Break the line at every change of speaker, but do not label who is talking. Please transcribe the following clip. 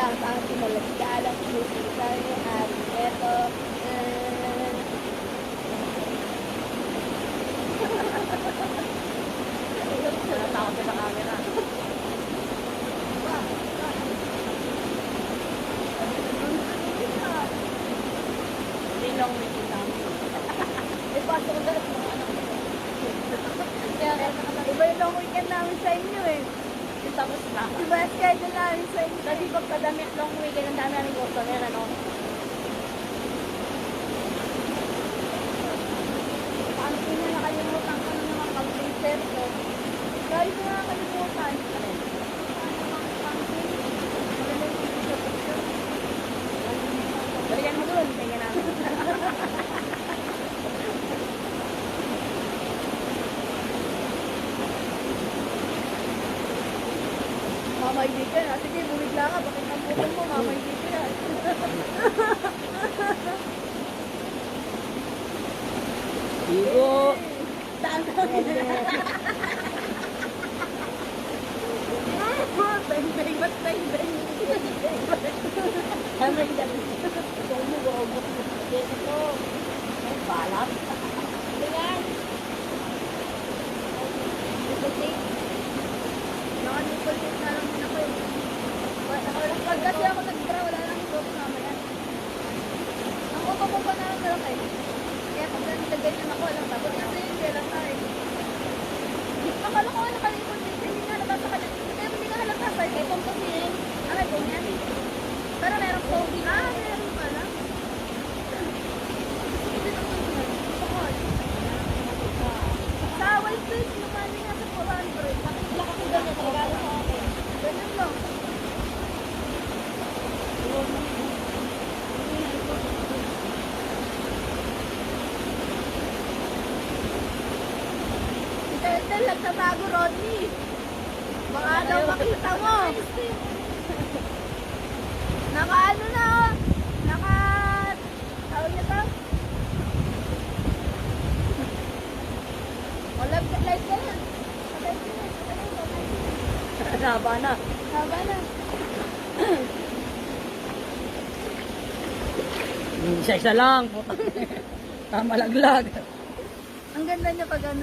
lang sa ating malagkalang musika ni Ari. Eto,
Natakot sa camera. Hindi long weekend namin.
may pasok na rin mga anak ko. Kaya iba yung long weekend namin sa inyo eh.
Tapos na.
Iba yung schedule namin sa inyo.
Sabi ko pagdamit long weekend, ang dami namin customer, ano?
Paano ko na nakalimutan ko na naman pag-reset ko. Dahil ko na nakalimutan.
Balikan mo doon, tingnan namin.
Mamaydi ka na. Sige, bumigla ka. Bakit ang putol mo? Mamaydi ka na.
Igo!
Bang-bang, ba't bang-bang?
Kamay dali. Ito mo, gawag mo. Ito. Ay, balat.
Tingnan. Kasi, nakanikol-tit na lang din ako eh. Pag kasi ako nag-dra, wala lang ito mamaya. Ang upo pa na lang malaki. Kaya pag ganyan ako, alam ba? Kung ito yung kailan tayo. Akala ko nakalikol-tit, hindi nga nabasa ka dyan. Kaya hindi ka halata sa'yo. Kaya kung pasirin, aray ko niyan. Pero merong pogi. Meron pala. Hindi naman yun. Bakit? Sa white face naman nga sa 400.
Bakit ako ganyan talaga sa akin?
Ganyan lang. Si Teltel nagtatago, Rodney. Baka daw makita mo. Naka-ano na, oh. Tawag niya to? O, live ka na. Live ka na.
Haba na.
Haba na.
Isa-isa lang. Malaglag.
Ang ganda niya pag ano.